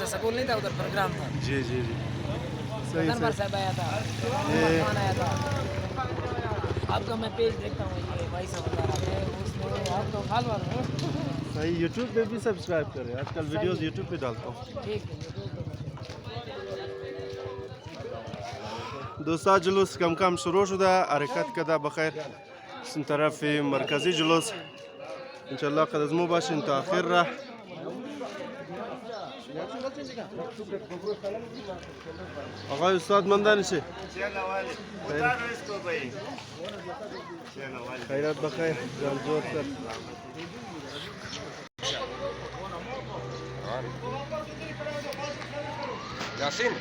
School नहीं था उधर प्रोग्राम था। जी जी जी सही अनवर सही। साहब आया था, खान आया था। आपका मैं पेज देखता हूँ, ये भाई साहब वगैरह है उसमें आप तो फॉलोअर हो। सही यूट्यूब पे भी सब्सक्राइब करें, आजकल वीडियोस यूट्यूब पे डालता हूँ। ठीक है। دوستا جلوس کم کم شروع شده، حرکت کده بخیر سن طرف مرکزی جلوس انشالله قد از مو باشین تا آخر را. آقای استاد مندنشه خیرات بخیر جان جور سر. Yasin.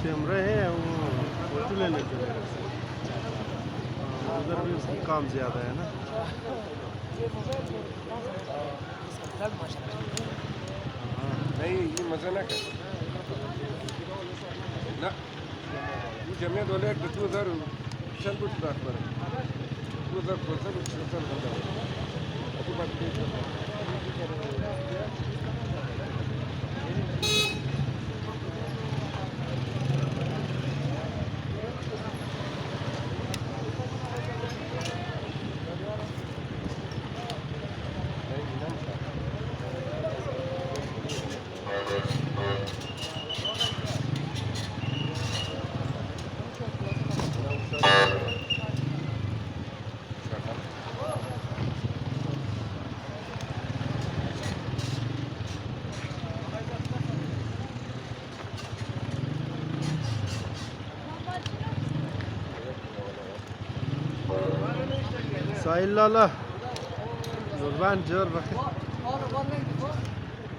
कैमरा है वो फोटो लेने के लिए, उधर भी काम ज़्यादा है ना. नहीं ये मजा ना कर ना ये जमीन वाले 2000 चल कुछ बात पर 2000 पैसा कुछ चल बंदा अभी बात साहिल लाला कुर्बान जोर बखैर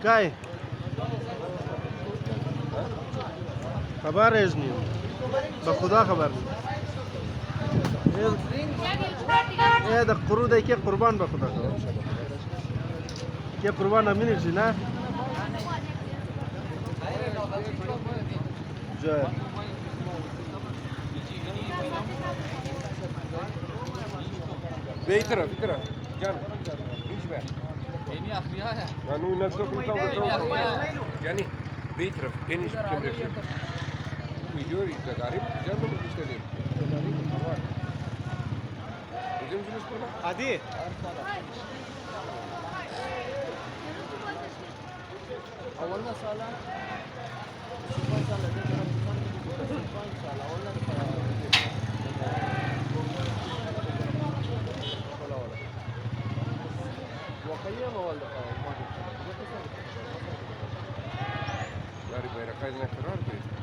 काय خبر از نیو به خدا خبر نیست یه ده قرود که قربان به خدا خبر که قربان امین چی نه جای بيترا بيترا جان ايش بقى इन्हीं अखरिया है। قانون نفسه كنت يعني بيترا ايش كده مليون تقارير جنب المشتري عادي أولنا سالة فايدة فرار بيه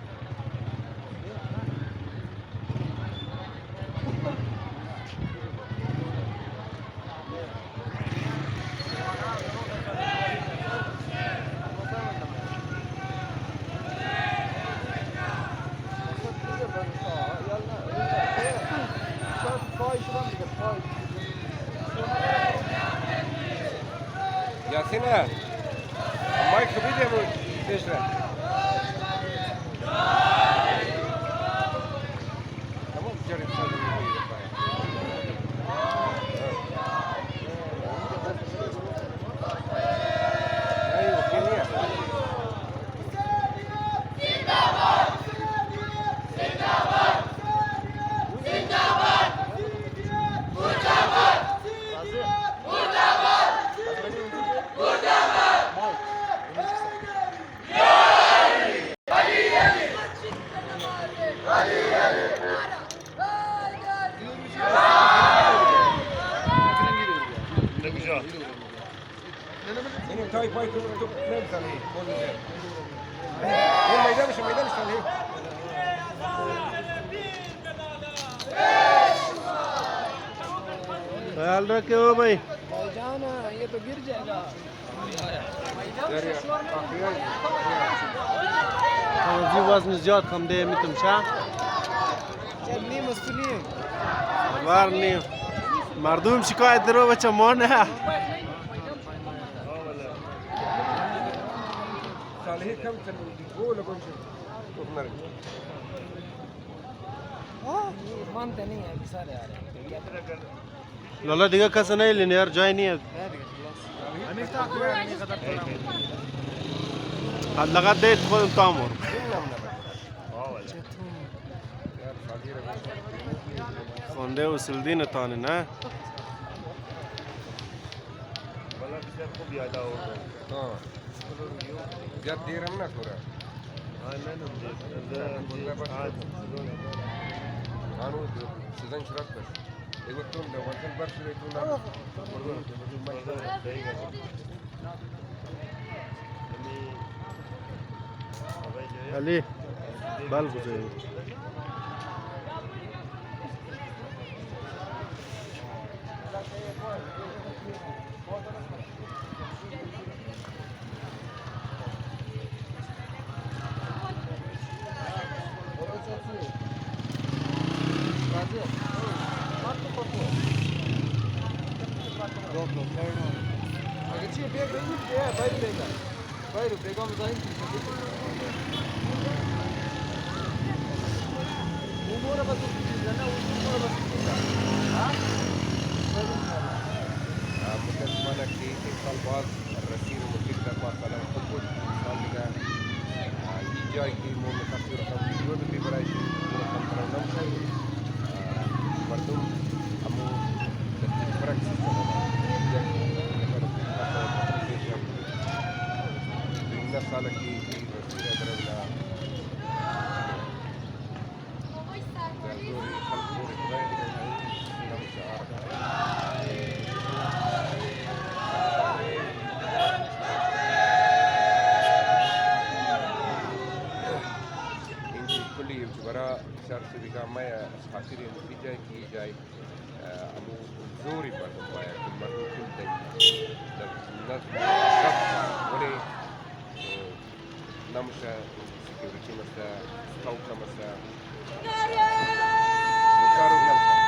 ياسينة المايك خبيث يا ابو تشرب تمام جرب ايوه كينيا Benim tay pay tutup ne sanıyor? Konuşuyor. Bu meydan sanıyor. ख्याल रखे हो भाई भाईजान ये तो गिर जाएगा जी वजन زیاد هم ده میتونم چه चलनी मस्तूली خبر نیم مردم شکایت درو بچه ما نه صالحی کم تنو گول گوش توپنر मानते नहीं है अभी सारे आ रहे हैं لالا دیگه کس نه لینا یار جای نیست لغت دید خودم تامور خونده و سلدین تانه نه زیاد دیرم نخوره آنو سیزن شراب کش ایوه تون ده وانتن برش ریتون علی بال گذاری متأسفانك في إيصال بعض الرسيل ومدير الأربعة صالح الخطوط إيصال لك جاي في مومي خاصي رقم فيديو في برايش رقم فرنم شيء مردم أمو تكتب فرق سيستم الناس صالح في رسيل أدرنا زوري خلق زوري خداي برای شرط بیگامه خاطری نتیجه کی جای امو زوری مردم باید مردم کل دی نظم ولی نمشه سکیوریتی مسا خوکا مسا بکارو نمشه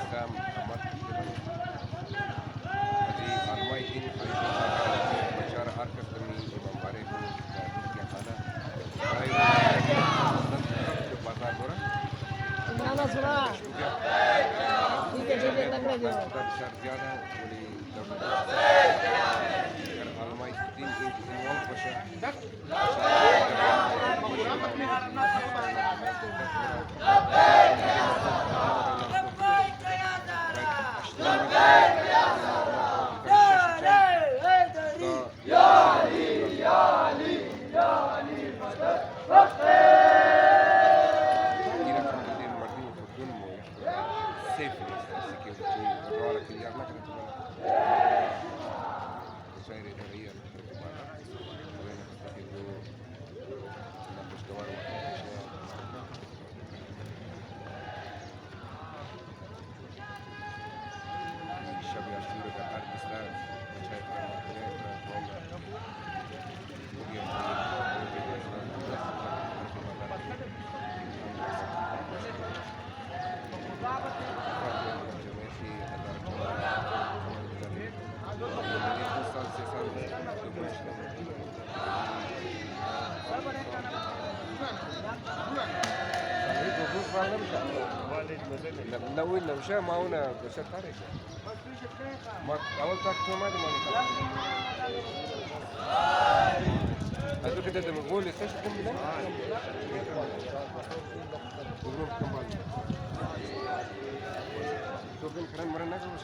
Islam amat Haji Almaidin Bicara harkat demi Imam Barif Turkiya Khana Pasar Borang Imrana सुना ठीक है लग रहा है besar ज़्यादा boleh Almaidin involved Pasha Kira kemudian Martin Fortun mau safe security orang keliar nak kena coba saya dari yang terkemana boleh nak seperti itu nak bersekolah Shabby Ashura kat artis lah saya pernah نوين نمشي معنا بس الطريق ما أول تاكل ما أدري ما هذا كده ده بنقول إيش كم ده بنقول كم شوف الكلام مرة ناقص وش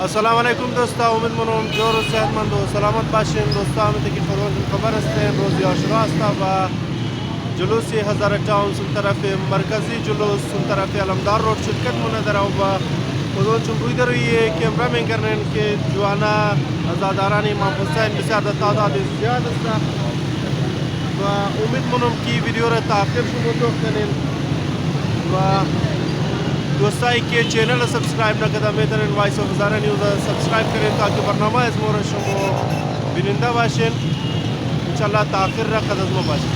السلام علیکم دوستا، امید منم جور و صحتمند و سلامت باشین. دوستا همه که خبر هستین روزی عاشورا است و جلوس هزار تاون سن طرف مرکزی جلوس سن طرف علمدار روड شرکت منظر و خودون چون روی در کیمرا میکنن که جوانا ازاداران امام حسین بسیار در تعداد زیاد است و امید منم که ویدیو را تا آخر شما کنین و دوستایی که چینل سبسکرایب نکرده میتونن وایس آف هزاره نیوز سبسکرایب کنین تاکه برنامه از ما را شما بیننده باشین. انشالله تا آخر را قد از ما باشین.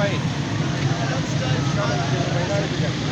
Nein. Schauen Sie mal rein, bitte.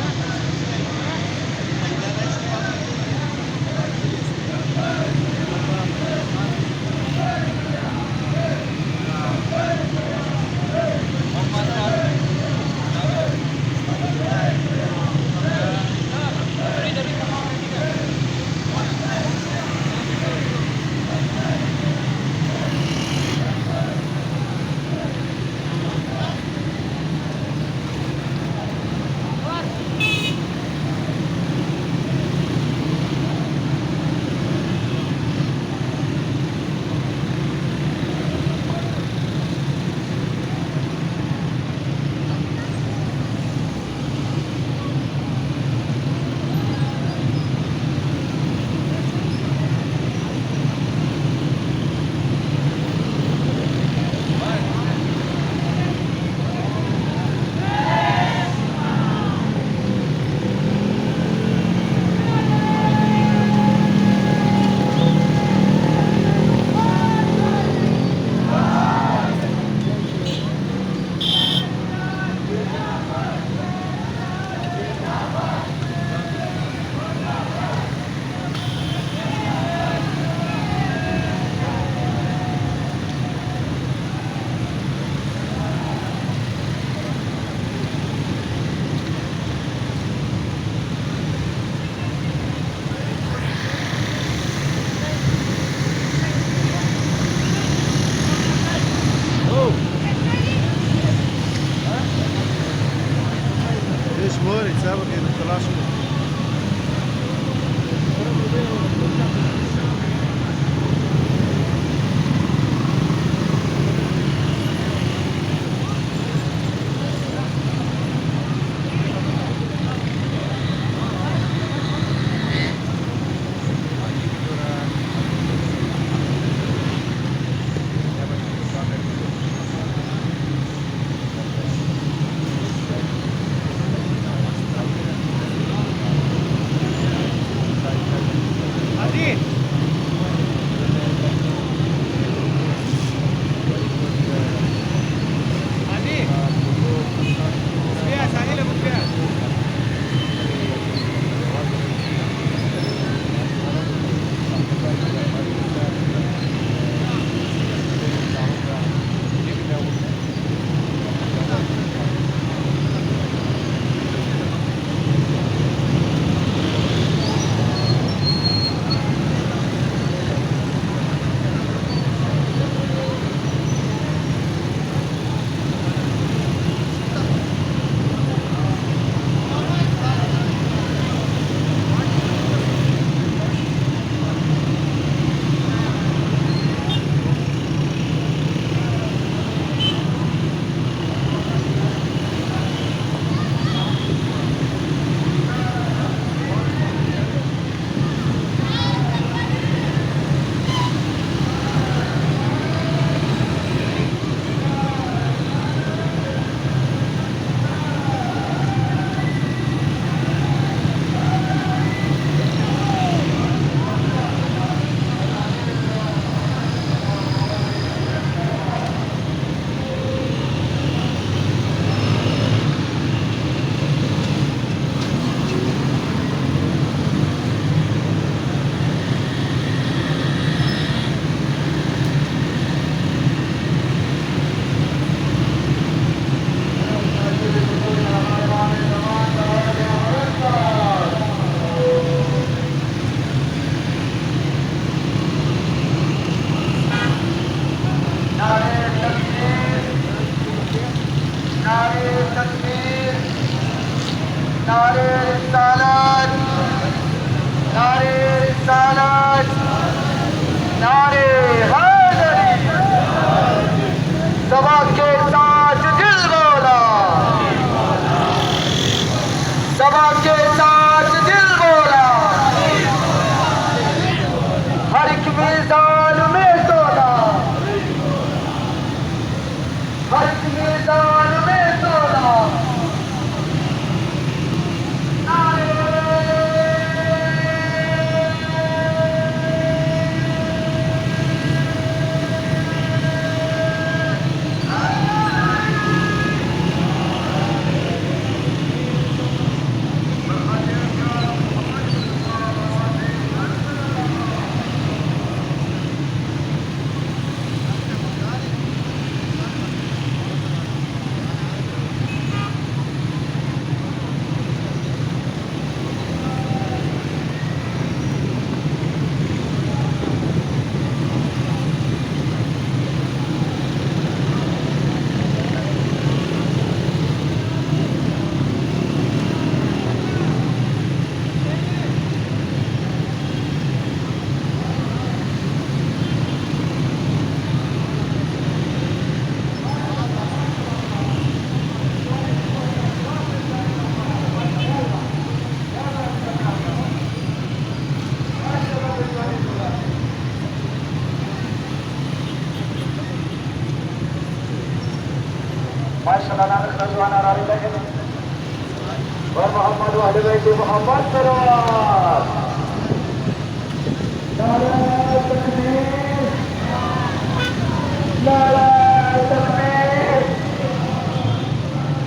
ليش موري تسابق إذا طلعش Masyaallah Ridwan Arari lagi. Muhammad Ahli Bait Muhammad salawat. Nara takbir. Nara takbir.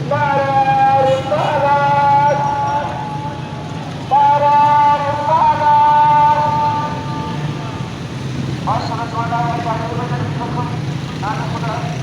Nara risalat. Nara risalat. Masyaallah Ridwan Arari Ahli Bait Muhammad. Nara risalat.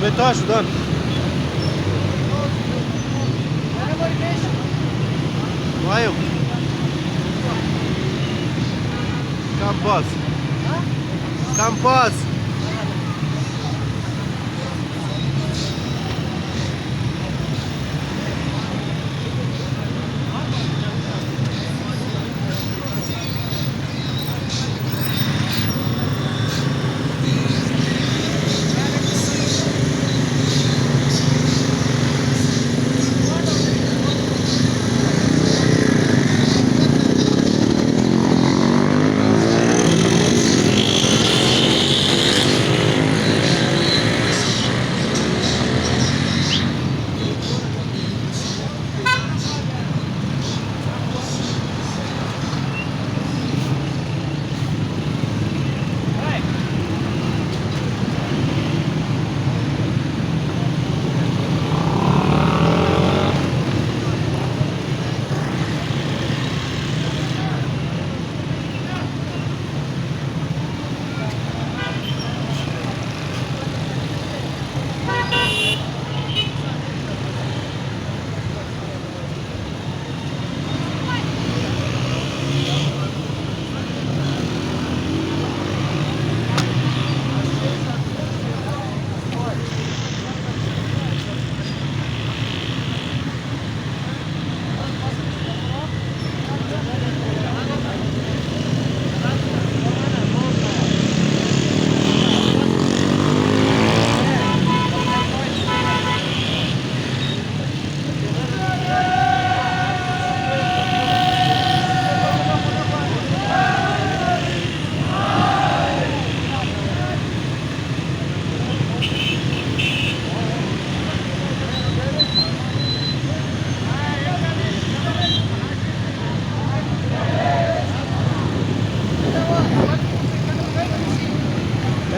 متى شدان وايو كامباس كامباس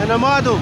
من مادو